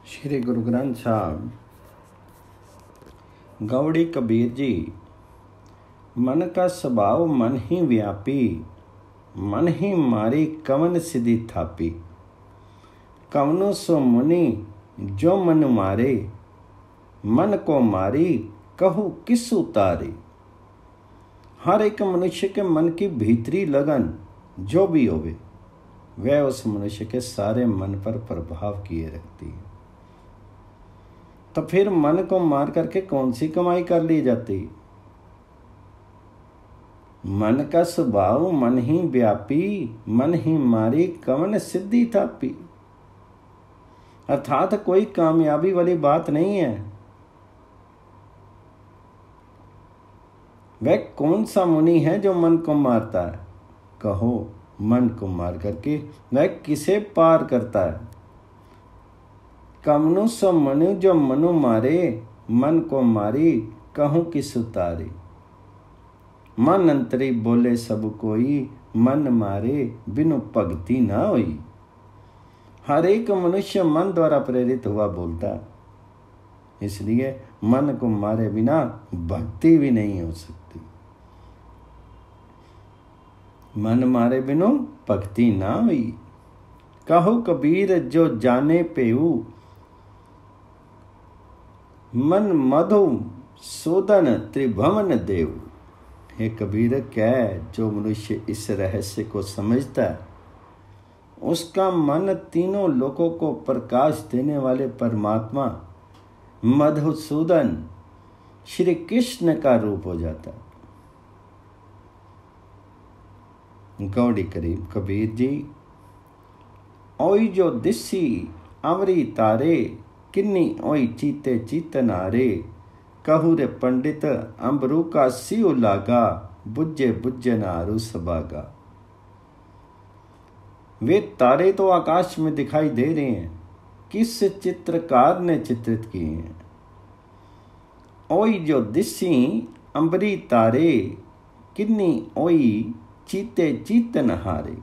श्री गुरु ग्रंथ साहब। गौड़ी कबीर जी। मन का स्वभाव मन ही व्यापी, मन ही मारी कवन सिद्धि थापी। कवनो सो मुनि जो मन मारे, मन को मारी कहू किस उतारे। हर एक मनुष्य के मन की भीतरी लगन जो भी होवे, वह उस मनुष्य के सारे मन पर प्रभाव किए रखती है। तो फिर मन को मार करके कौन सी कमाई कर ली जाती। मन का स्वभाव मन ही व्यापी, मन ही मारी कवन सिद्धि थापी। अर्थात कोई कामयाबी वाली बात नहीं है। वह कौन सा मुनि है जो मन को मारता है। कहो मन को मार करके वह किसे पार करता है। कमनु सो मनु जो मनु मारे, मन को मारी कहूँ किस उतारे। मन अंतरी बोले सब कोई, मन मारे बिनु भगति ना होई। हर एक मनुष्य मन द्वारा प्रेरित हुआ बोलता, इसलिए मन को मारे बिना भक्ति भी नहीं हो सकती। मन मारे बिनु भक्ति ना हुई। कहो कबीर जो जाने पेऊ, मन मधु सूदन त्रिभुवन देव। हे कबीर, क्या जो मनुष्य इस रहस्य को समझता है, उसका मन तीनों लोकों को प्रकाश देने वाले परमात्मा मधुसूदन श्री कृष्ण का रूप हो जाता है। गौड़ी कबीर जी। ओई जो दिसी अवरी तारे, किन्नी ओई चीते चीतनारे। कहू रे पंडित अंबरू का सियो लागा, बुझे बुझे नारू सबागा। वे तारे तो आकाश में दिखाई दे रहे हैं, किस चित्रकार ने चित्रित किए हैं। ओई जो दिसी अंबरी तारे, किन्नी ओई चीते चीतन हारे।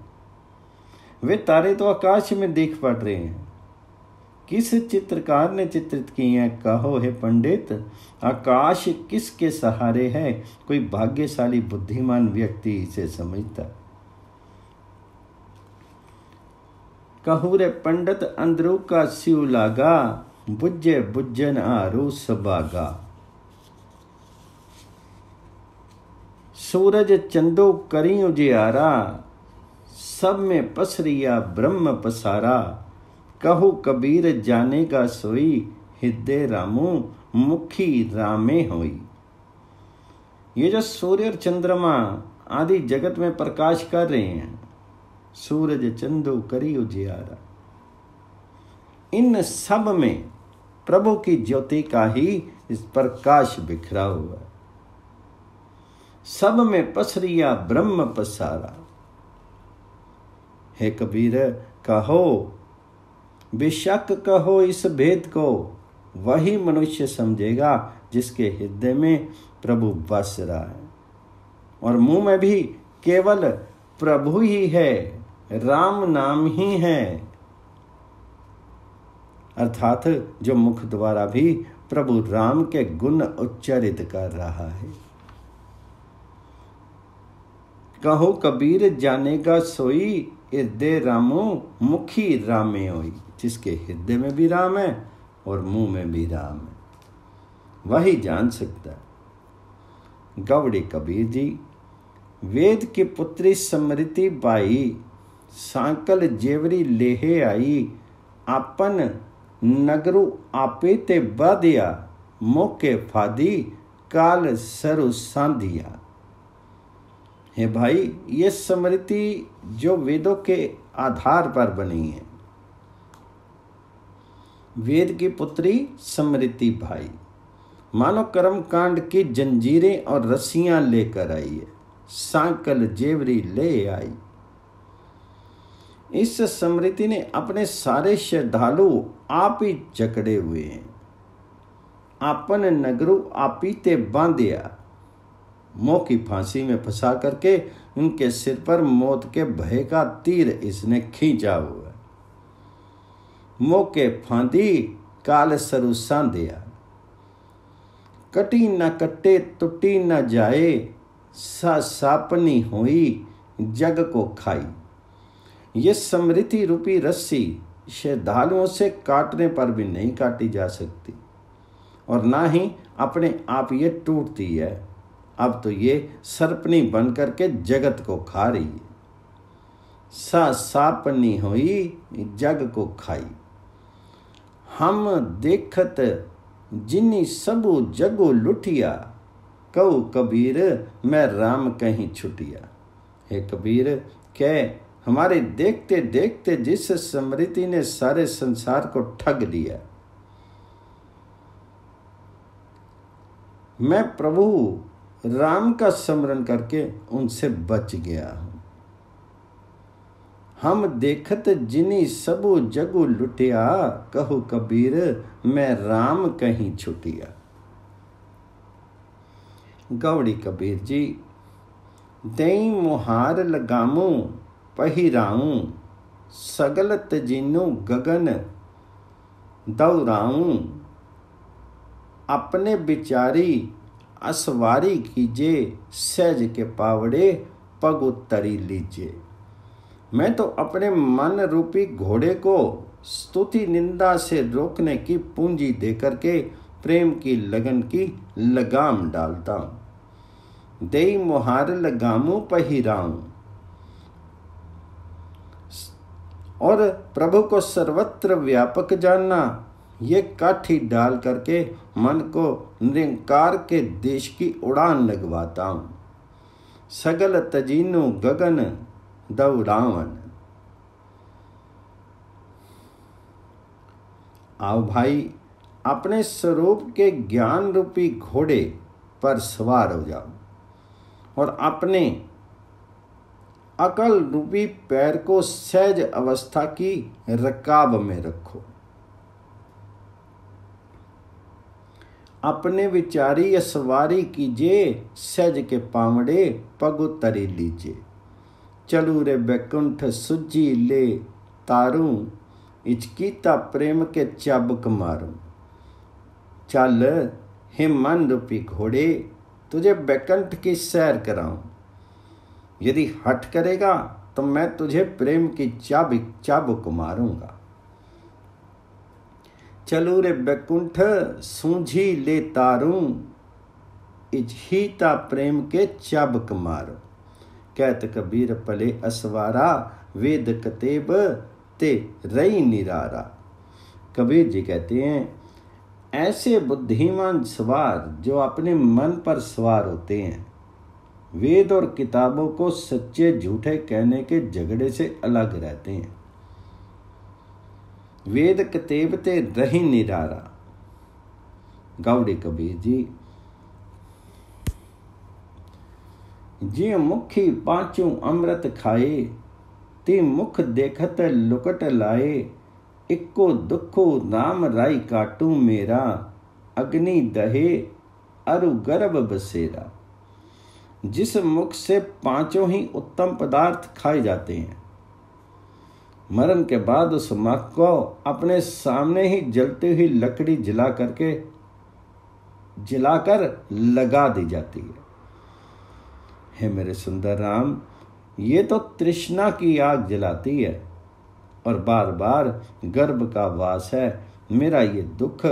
वे तारे तो आकाश में दिख पड़ रहे हैं, किस चित्रकार ने चित्रित किए हैं। कहो हे पंडित, आकाश किसके सहारे है। कोई भाग्यशाली बुद्धिमान व्यक्ति इसे समझता। कहू रे पंडित अंदरू का सिउ लागा, बुझे बुझन आरू सबागा। सूरज चंदो करी उजियारा, सब में पसरिया ब्रह्म पसारा। कहू कबीर जानेगा सोई, हृदय रामू मुखी रामे होई। ये जो सूर्य और चंद्रमा आदि जगत में प्रकाश कर रहे हैं, सूरज चंदो करी उजियारा, इन सब में प्रभु की ज्योति का ही इस प्रकाश बिखरा हुआ है। सब में पसरिया ब्रह्म पसारा। हे कबीर, कहो बेशक कहो इस भेद को, वही मनुष्य समझेगा जिसके हृदय में प्रभु बस रहा है और मुंह में भी केवल प्रभु ही है, राम नाम ही है। अर्थात जो मुख द्वारा भी प्रभु राम के गुण उच्चारित कर रहा है। कहो कबीर जानेगा सोई, हृदय रामो मुखी रामे होई। जिसके हृदय में भी राम है और मुंह में भी राम है, वही जान सकता है। गौड़ी कबीर जी। वेद की पुत्री समृति बाई, सांकल जेवरी लेहे आई। आपन नगरु आपे ते बाधिया, मोके फादी काल सरु सांधिया। हे भाई, ये स्मृति जो वेदों के आधार पर बनी है। वेद की पुत्री स्मृति भाई मानो कर्म कांड की जंजीरें और रस्सियां लेकर आई है, सांकल जेवरी ले आई। इस स्मृति ने अपने सारे श्रद्धालु आप ही जकड़े हुए हैं। आपन नगरु आपी ते बांधिया, मोह की फांसी में फंसा करके उनके सिर पर मौत के भय का तीर इसने खींचा हुआ है। मोह के फांदी काल सरू सांधिया। कटी न कटे टुटी न जाए, सा सापनी हुई जग को खाई। ये समृद्धि रूपी रस्सी श्रद्धालुओं से काटने पर भी नहीं काटी जा सकती और ना ही अपने आप ये टूटती है। अब तो ये सर्पनी बन करके जगत को खा रही है। सा सापनी हुई जग को खाई। हम देखत जिन्नी सबू जगो लुटिया, कहू कबीर मैं राम कहीं छुटिया। हे कबीर कह, हमारे देखते देखते जिस स्मृति ने सारे संसार को ठग लिया, मैं प्रभु राम का स्मरण करके उनसे बच गया हूं। हम देखत जिनी सबू जगु लुटिया, कहू कबीर मैं राम कहीं छुटिया। गौड़ी कबीर जी, दई मुहार लगामू पहिराऊं, सगल तजीनु गगन दौराऊं। अपने बिचारी असवारी कीजे, सहज के पावड़े पग उतरी लीजिए। मैं तो अपने मन रूपी घोड़े को स्तुति निंदा से रोकने की पूंजी देकर के प्रेम की लगन की लगाम डालता हूं। देई मुहार लगामू पहिराऊं। और प्रभु को सर्वत्र व्यापक जानना, ये काठी डाल करके मन को निरंकार के देश की उड़ान लगवाता हूं। सगल तजीनु गगन दौड़ावन। आओ भाई, अपने स्वरूप के ज्ञान रूपी घोड़े पर सवार हो जाओ और अपने अकल रूपी पैर को सहज अवस्था की रकाब में रखो। अपने विचारी असवारी कीजिए, सहज के पावड़े पग उतरी लीजिए। चलू रे बैकुंठ सुजी ले तारू, इचकीता प्रेम के चाबुक मारूं। चल हे मन रूपी घोड़े, तुझे बैकुंठ की सैर कराऊं। यदि हट करेगा तो मैं तुझे प्रेम की चाबुक मारूंगा। चलू रे बैकुंठ सूझी ले तारूं, इजहीता प्रेम के चाबुक मारूं। कहत कबीर पले असवारा, वेद कतेब ते रई निरारा। कबीर जी कहते हैं, ऐसे बुद्धिमान सवार जो अपने मन पर सवार होते हैं, वेद और किताबों को सच्चे झूठे कहने के झगड़े से अलग रहते हैं। वेद कतेब ते रही निरारा। गौड़ी कबीर जी, जी मुखी पांचों अमृत खाए, ती मुख देखत लुकट लाए। इक्को दुखो नाम राई काटू मेरा, अग्नि दहे अरु गर्भ बसेरा। जिस मुख से पांचों ही उत्तम पदार्थ खाए जाते हैं, मरण के बाद उस मुख को अपने सामने ही जलती हुई लकड़ी जलाकर लगा दी जाती है। हे मेरे सुंदर राम, ये तो तृष्णा की आग जलाती है और बार बार गर्भ का वास है। मेरा ये दुख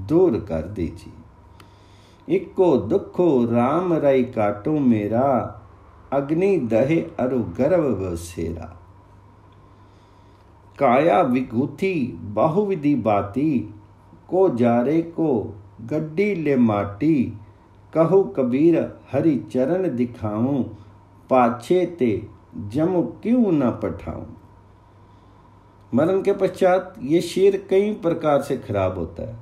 दूर कर दीजिए। इक्को दुखो राम राई काटू मेरा, अग्नि दहे अरु गर्भ बसेरा। काया विभूति बहुविधि बाती, को जारे को गड्डी ले माटी। कहू कबीर हरि चरण दिखाऊं, पाछे ते जम क्यों न पठाऊं। मरण के पश्चात ये शरीर कई प्रकार से खराब होता है।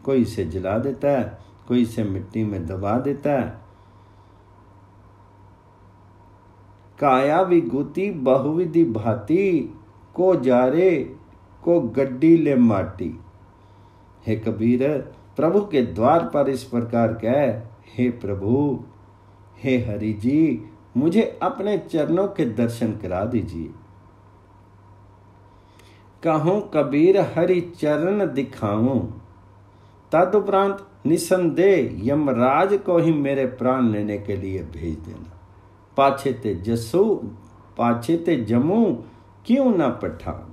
कोई इसे जला देता है, कोई इसे मिट्टी में दबा देता है। काया विभूति बहुविधि भांति, को जारे को गड्डी ले माटी। हे कबीर, प्रभु के द्वार पर इस प्रकार कह, हे प्रभु, हे हरि जी, मुझे अपने चरणों के दर्शन करा दीजिए। कहूं कबीर हरि चरण दिखाऊं, तदुपरांत निसंदेह यमराज को ही मेरे प्राण लेने के लिए भेज देना। पाछे ते जमू क्यों न पठान।